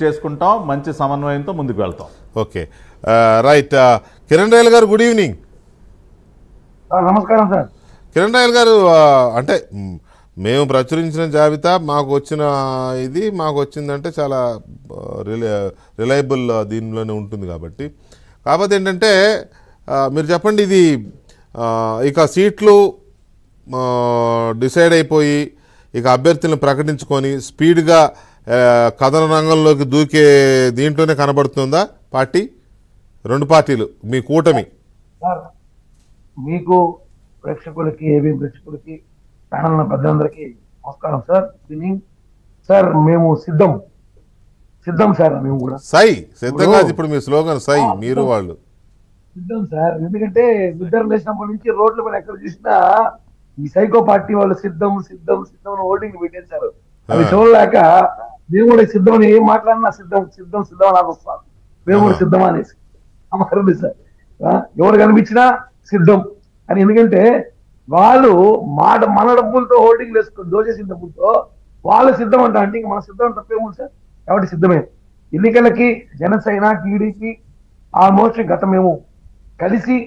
చేసుకుంటాం, మంచి సమన్వయంతో ముందుకు వెళ్తాం. Okay, right. కిరణ్ రాయల్ గారు, గుడ్ ఈవినింగ్. నమస్కారం సార్. కిరణ్ రాయల్ గారు, అంటే మేము ప్రచురించిన జాబితా మాకు వచ్చిన ఇది మాకు వచ్చిందంటే చాలా రిలయబుల్ దీనిలోనే ఉంటుంది కాబట్టి. కాకపోతే ఏంటంటే మీరు చెప్పండి, ఇది ఇక సీట్లు డిసైడ్ అయిపోయి ఇక అభ్యర్థులను ప్రకటించుకొని స్పీడ్గా కథన రంగంలోకి దూకే దీంట్లోనే కనబడుతుందా పార్టీ, రెండు పార్టీలు, మీ కూటమి? సార్, మీకు ప్రేక్షకులకి, ఏబీ ప్రేక్షకులకి, ఛానల్ పెద్దలందరికీ నమస్కారం సార్. సార్, మేము సిద్ధం సార్. మేము కూడా సిద్ధంగా, ఇప్పుడు మీ స్లోగన్ సై, మీరు వాళ్ళు సిద్ధం సార్. ఎందుకంటే నిద్ర లేచినప్పటి నుంచి రోడ్ల మీద ఎక్కడ చూసినా ఈ సైకో పార్టీ వాళ్ళు సిద్ధం సిద్ధం సిద్ధం అని ఓటింగ్ పెట్టేశారు. అది చూడలేక మేము కూడా సిద్ధం అని ఏం మాట్లాడినా సిద్ధం సిద్ధం సిద్ధం అని వస్తాం. మేము కూడా సిద్ధం అనేసి అమ్మారు సార్. ఎవరు కనిపించినా సిద్ధం అని. ఎందుకంటే వాళ్ళు మన డబ్బులతో హోల్డింగ్ వేసుకొని దోచేసిన డబ్బులతో వాళ్ళు సిద్ధం అంట. అంటే ఇంక మన సిద్ధం తప్పేముంది సార్. కాబట్టి సిద్ధమే. ఎన్నికలకి జనసేన, టీడీపీ ఆల్మోస్ట్ గత మేము కలిసి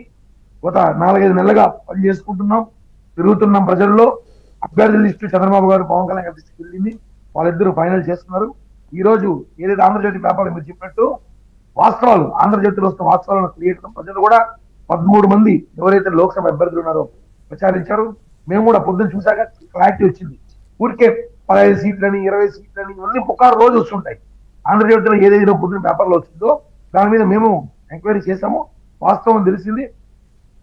గత 4-5 నెలలుగా పని చేసుకుంటున్నాం, తిరుగుతున్నాం ప్రజల్లో. అభ్యర్థి లిస్టు చంద్రబాబు గారు, పవన్ కళ్యాణ్ గారి లిస్టుకి వెళ్ళింది. వాళ్ళిద్దరూ ఫైనల్ చేస్తున్నారు. ఈ రోజు ఏదైతే ఆంధ్రజ్యోతి పేపర్లో మీరు చెప్పినట్టు వాస్తవాలు, ఆంధ్రజ్యోతిలో వస్తున్న వాస్తవాలను క్రియేట్ ప్రజలు కూడా 13 మంది ఎవరైతే లోక్సభ అభ్యర్థులు ఉన్నారో ప్రచారించారు. మేము కూడా పొద్దున్న చూసాక క్లారిటీ వచ్చింది. ఊరికే 15 సీట్లని 20 సీట్లని ఇవన్నీ పుకారు రోజు వస్తుంటాయి. ఆంధ్రజ్యోతిలో ఏదైతే పొద్దున్న పేపర్లో వచ్చిందో దాని మీద మేము ఎంక్వైరీ చేశాము. వాస్తవం తెలిసింది.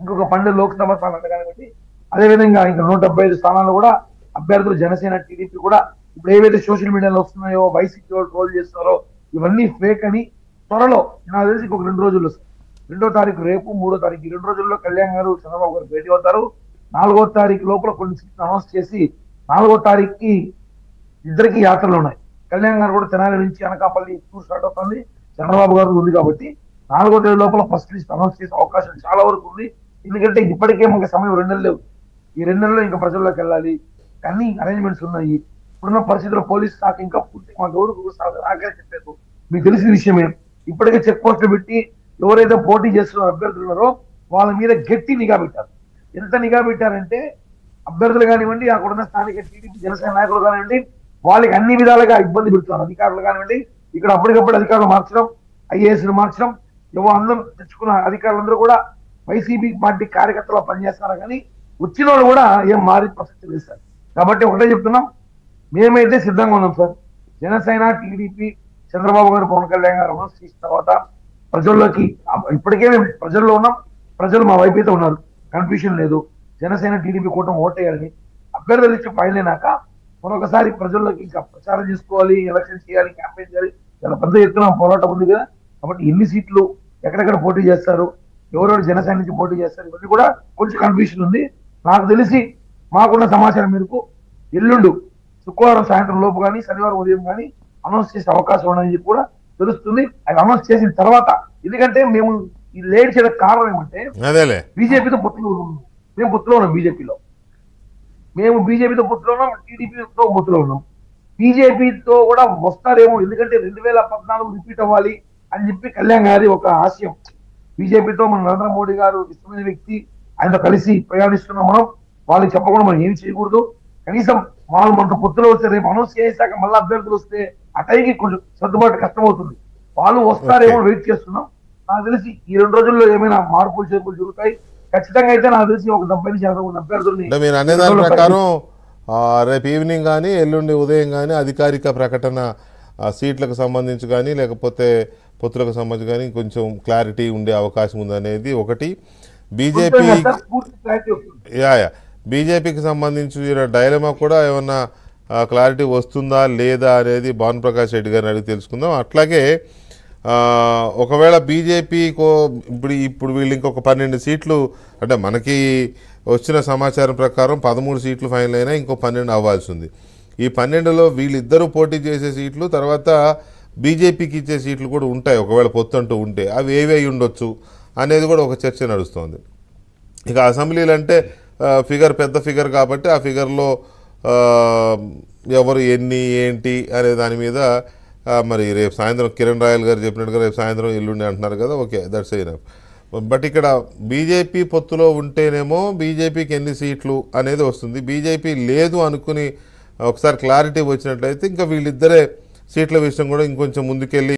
ఇంకొక 12 లోక్సభ స్థానాలు కానివ్వండి, అదేవిధంగా ఇంకా 175 స్థానాలు కూడా అభ్యర్థులు జనసేన, టీడీపీ కూడా ఇప్పుడు ఏవైతే సోషల్ మీడియాలో వస్తున్నాయో, వైసీపీ ట్రోల్ చేస్తున్నారో ఇవన్నీ ఫేక్ అని త్వరలో, నాకు తెలిసి ఇంకొక 2 రోజుల్లో, 2వ తారీఖు రేపు, 3వ తారీఖు, ఈ 2 రోజుల్లో కళ్యాణ్ గారు, చంద్రబాబు గారు భేటీ అవుతారు. 4వ తారీఖు లోపల కొన్ని సీట్లు అనౌన్స్ చేసి 4వ తారీఖుకి ఇద్దరికి యాత్రలు ఉన్నాయి. కళ్యాణ్ గారు కూడా తెనాలి నుంచి అనకాపల్లి టూర్ స్టార్ట్ అవుతుంది. చంద్రబాబు గారు ఉంది కాబట్టి 4వ తేదీ లోపల ఫస్ట్ లిస్ట్ అనౌన్స్ చేసే అవకాశం చాలా వరకు ఉంది. ఎందుకంటే ఇప్పటికే మనకి సమయం 2 నెలలు లేవు. ఈ 2 నెలల్లో ఇంకా ప్రజల్లోకి వెళ్ళాలి. అన్ని అరేంజ్మెంట్స్ ఉన్నాయి. ఇప్పుడున్న పరిస్థితుల్లో పోలీస్ శాఖ ఇంకా పూర్తి మాకు ఎవరు సహకరించలేదు. మీకు తెలిసిన విషయమే. ఇప్పటికే చెక్ పోస్టులు పెట్టి ఎవరైతే పోటీ చేస్తున్న అభ్యర్థులు ఉన్నారో వాళ్ళ మీద గట్టి నిఘా పెట్టారు. ఎంత నిఘా పెట్టారంటే అభ్యర్థులు కానివ్వండి, అక్కడున్న స్థానిక టీడీపీ జనసేన నాయకులు కానివ్వండి, వాళ్ళకి అన్ని విధాలుగా ఇబ్బంది పెడుతున్నారు. అధికారులు కానివ్వండి, ఇక్కడ అప్పటికప్పుడు అధికారులు మార్చడం, ఐఏఎస్లు మార్చడం, అందరూ తెచ్చుకున్న అధికారులందరూ కూడా వైసీపీ పార్టీ కార్యకర్తలు పనిచేస్తున్నారు. కానీ వచ్చిన వాళ్ళు కూడా ఏం మారి ప్రసక్తి లేదు సార్. కాబట్టి ఒకటే చెప్తున్నాం, మేమైతే సిద్ధంగా ఉన్నాం సార్. జనసేన, టీడీపీ, చంద్రబాబు గారు, పవన్ కళ్యాణ్ గారు అనౌన్స్ చేసిన తర్వాత ప్రజల్లోకి ఇప్పటికే మేము ప్రజల్లో ఉన్నాం. ప్రజలు మా వైపు అయితే ఉన్నారు, కన్ఫ్యూషన్ లేదు. జనసేన, టీడీపీ కూటమి ఓటేయాలని అభ్యర్థులు ఇచ్చి ఫైనల్ అయినాక మరొకసారి ప్రజల్లోకి ఇంకా ప్రచారం చేసుకోవాలి, ఎలక్షన్ చేయాలి, క్యాంపెయిన్ చేయాలి. చాలా పెద్ద ఎత్తున పోరాటం ఉంది కదా. కాబట్టి ఎన్ని సీట్లు, ఎక్కడెక్కడ పోటీ చేస్తారు, ఎవరెవరు జనసేన నుంచి పోటీ చేస్తారు, ఇవన్నీ కూడా కొంచెం కన్ఫ్యూషన్ ఉంది. నాకు తెలిసి మాకున్న సమాచారం మేరకు ఎల్లుండు శుక్రవారం సాయంత్రం లోపు కానీ, శనివారం ఉదయం కానీ అనౌన్స్ చేసే అవకాశం ఉందని కూడా తెలుస్తుంది. అది అనౌన్స్ చేసిన తర్వాత, ఎందుకంటే మేము ఈ లేట్ చేయడం కారణం ఏమంటే బీజేపీతో పొత్తులో ఉన్నాం. మేము పొత్తులో ఉన్నాం బీజేపీలో. మేము బీజేపీతో పొత్తులో ఉన్నాం, టీడీపీతో పొత్తులో ఉన్నాం. బీజేపీతో కూడా వస్తారేమో, ఎందుకంటే 2014 రిపీట్ అవ్వాలి అని చెప్పి కళ్యాణ్ గారి ఒక ఆశయం. బీజేపీతో మన నరేంద్ర మోడీ గారు ఇష్టమైన వ్యక్తి, ఆయనతో కలిసి ప్రయాణిస్తున్నాం. మనం వాళ్ళకి చెప్పకుండా మనం ఏమి చేయకూడదు. కనీసం వాళ్ళు మనతో పొత్తులో వస్తే రేపు అనౌన్స్ చేసాక మళ్ళీ అభ్యర్థులు వస్తే ఆ టైంకి కొంచెం సర్దుబాటు కష్టమవుతుంది. వాళ్ళు వస్తారేమో వెయిట్ చేస్తున్నాం. నాకు తెలిసి ఈ 2 రోజుల్లో ఏమైనా మార్పులు చేర్పులు జరుగుతాయి. ఖచ్చితంగా అయితే నాకు తెలిసి ఒక 70% అభ్యర్థుల్ని మీరు అనే దాని ప్రకారం రేపు ఈవినింగ్ కానీ, ఎల్లుండి ఉదయం కానీ అధికారిక ప్రకటన సీట్లకు సంబంధించి కానీ, లేకపోతే పొత్తులకు సంబంధించి కానీ కొంచెం క్లారిటీ ఉండే అవకాశం ఉందనేది ఒకటి. బీజేపీకి సంబంధించి డైలమా కూడా ఏమన్నా క్లారిటీ వస్తుందా లేదా అనేది భాను ప్రకాష్ రెడ్డి గారిని అడిగి తెలుసుకుందాం. అట్లాగే ఒకవేళ బీజేపీకో ఇప్పుడు వీళ్ళు ఇంకొక 12 సీట్లు, అంటే మనకి వచ్చిన సమాచారం ప్రకారం 13 సీట్లు ఫైనల్ అయినా ఇంకో 12 అవ్వాల్సి ఉంది. ఈ 12లో వీళ్ళిద్దరూ పోటీ చేసే సీట్లు, తర్వాత బీజేపీకి ఇచ్చే సీట్లు కూడా ఉంటాయి. ఒకవేళ పొత్తంటూ ఉంటే అవి ఏవి ఉండొచ్చు అనేది కూడా ఒక చర్చ నడుస్తుంది. ఇక అసెంబ్లీలు అంటే ఫిగర్ పెద్ద ఫిగర్ కాబట్టి ఆ ఫిగర్లో ఎవరు ఎన్ని ఏంటి అనే దాని మీద మరి రేపు సాయంత్రం కిరణ్ రాయల్ గారు చెప్పినట్టుగా రేపు సాయంత్రం ఎల్లుండి అంటున్నారు కదా, ఓకే దట్స్ ఎనఫ్. బట్ ఇక్కడ బీజేపీ పొత్తులో ఉంటేనేమో బీజేపీకి ఎన్ని సీట్లు అనేది వస్తుంది. బీజేపీ లేదు అనుకుని ఒకసారి క్లారిటీ వచ్చినట్లయితే ఇంకా వీళ్ళిద్దరే సీట్ల విషయం కూడా ఇంకొంచెం ముందుకెళ్ళి